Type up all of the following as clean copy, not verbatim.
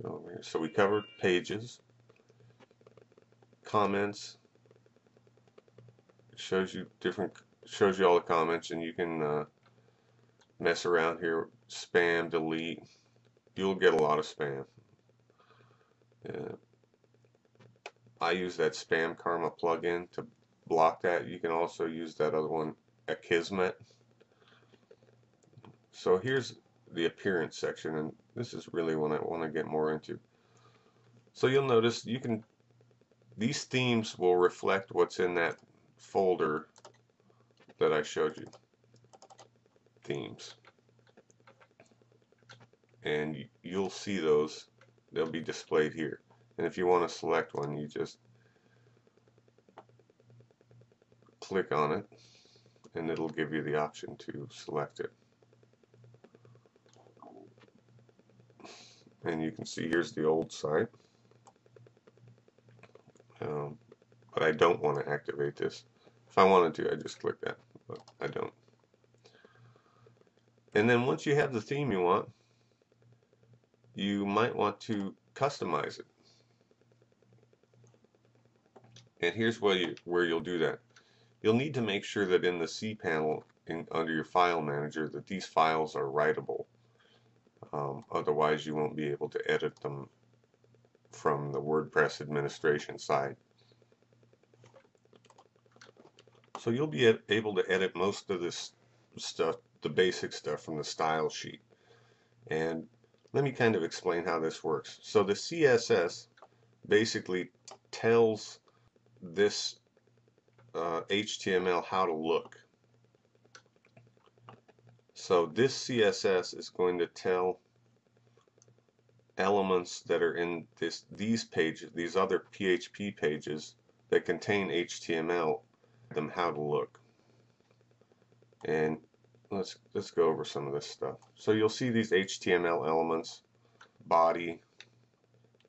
Go over here. So we covered pages, comments. It shows you all the comments, and you can mess around here. Spam, delete. You'll get a lot of spam. I use that Spam Karma plugin to block that. You can also use that other one, Akismet. So here's the appearance section, and this is really what I want to get more into. So you'll notice these themes will reflect what's in that folder that I showed you, themes, and you'll see those. They'll be displayed here, and if you want to select one, you just click on it and it'll give you the option to select it. And you can see here's the old site, but I don't want to activate this. If I wanted to, I just click that, but I don't. And then once you have the theme you want, you might want to customize it. And here's where you'll do that. You'll need to make sure that in the C panel under your file manager that these files are writable. Otherwise you won't be able to edit them from the WordPress administration side. So you'll be able to edit most of this stuff, the basic stuff, from the style sheet. And let me kind of explain how this works. So the CSS basically tells this HTML how to look. So this CSS is going to tell elements that are in these pages, these other PHP pages that contain HTML, them how to look. And let's go over some of this stuff. So you'll see these HTML elements: body,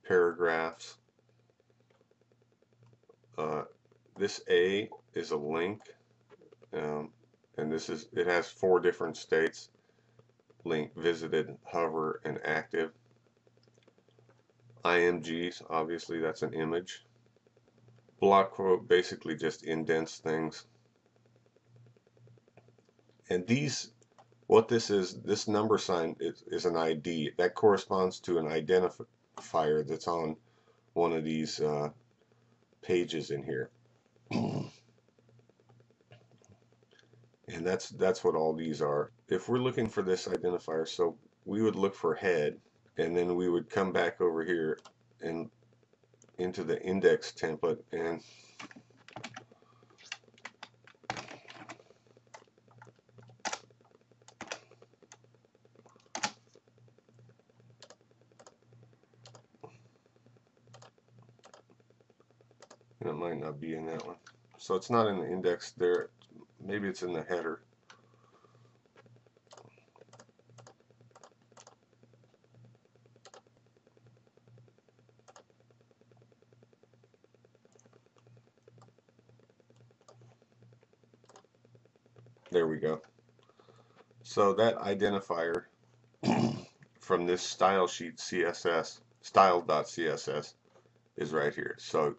paragraphs. This A is a link, and it has 4 different states: link, visited, hover, and active. IMGs, obviously that's an image. Block quote basically just indents things. And what this is, this number sign is an ID. That corresponds to an identifier that's on one of these pages in here. And that's what all these are. If we're looking for this identifier, so we would look for head, and then we would come back over here and into the index template, and it might not be in that one. So it's not in the index there. Maybe it's in the header. There we go. So that identifier from this style sheet CSS, style.css, is right here. So,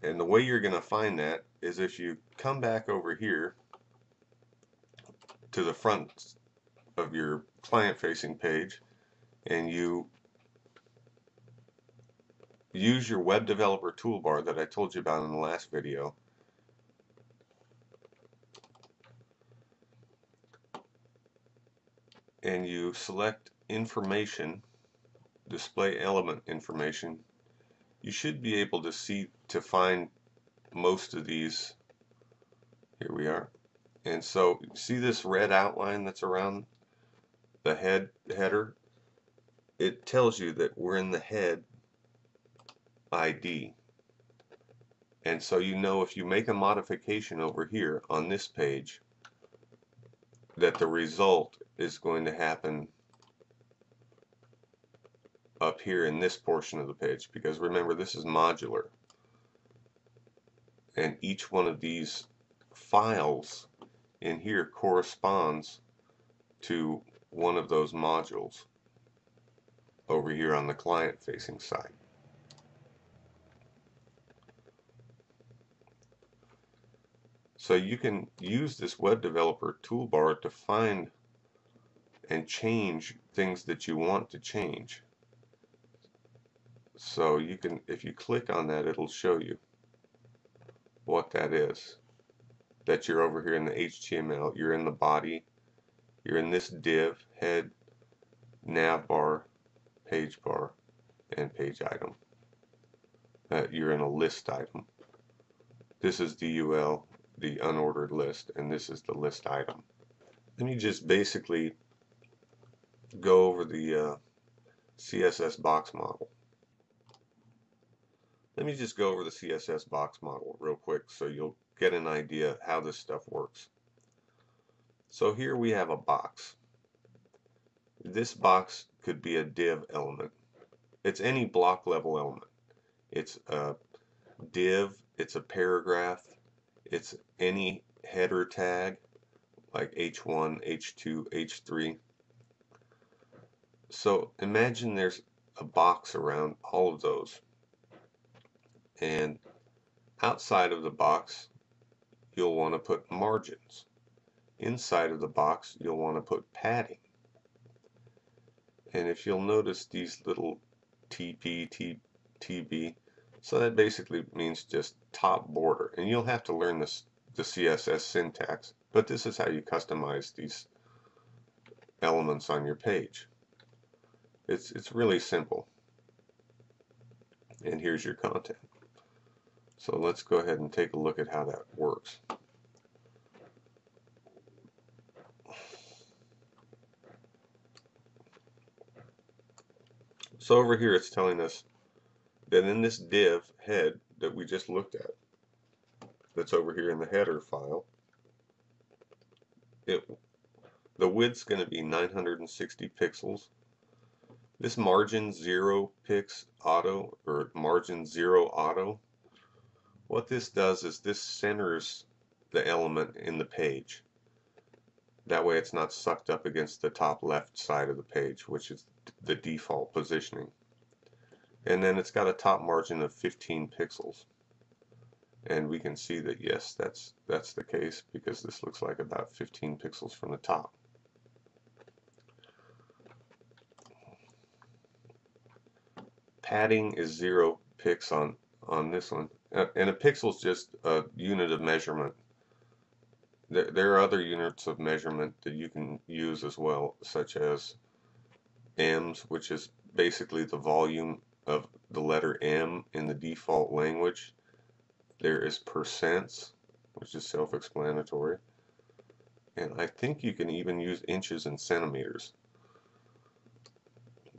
and the way you're going to find that is if you come back over here to the front of your client-facing page and you use your web developer toolbar that I told you about in the last video. And you select information, display element information, you should be able to find most of these. Here we are. And so see this red outline that's around the header? It tells you that we're in the head ID. And so you know if you make a modification over here on this page that the result is going to happen up here in this portion of the page, because remember, this is modular, and each one of these files in here corresponds to one of those modules over here on the client facing side. So you can use this web developer toolbar to find and change things that you want to change. So you can, if you click on that, it'll show you what that is. That you're over here in the HTML, you're in the body, you're in this div, head, nav bar, page bar, and page item. You're in a list item. This is the UL, the unordered list, and this is the list item. Let me just basically go over the CSS box model. Let me just go over the CSS box model real quick so you'll get an idea how this stuff works. So here we have a box. This box could be a div element. It's any block level element. It's a div, it's a paragraph, it's any header tag like H1, H2, H3. So imagine there's a box around all of those. And outside of the box, you'll want to put margins. Inside of the box, you'll want to put padding. And if you'll notice these little TP, TB, so that basically means just top border. And you'll have to learn this, the CSS syntax, but this is how you customize these elements on your page. It's really simple. And here's your content. So let's go ahead and take a look at how that works. So over here it's telling us that in this div head that we just looked at, that's over here in the header file, the width's going to be 960 pixels. This margin 0 pix auto, or margin 0 auto, what this does is this centers the element in the page. That way it's not sucked up against the top left side of the page, which is the default positioning. And then it's got a top margin of 15 pixels. And we can see that yes, that's the case, because this looks like about 15 pixels from the top. Padding is 0 pix on this one. And a pixel is just a unit of measurement. There are other units of measurement that you can use as well, such as ems, which is basically the volume of the letter M in the default language. There is percents, which is self-explanatory. And I think you can even use inches and centimeters.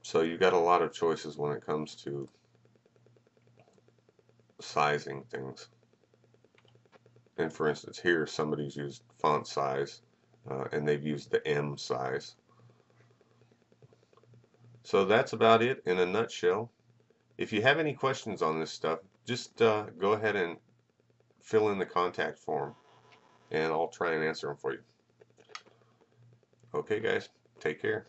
So you've got a lot of choices when it comes to sizing things. And for instance, here somebody's used font size, and they've used the M size. So that's about it in a nutshell. If you have any questions on this stuff, just go ahead and fill in the contact form, and I'll try and answer them for you. Okay guys, take care.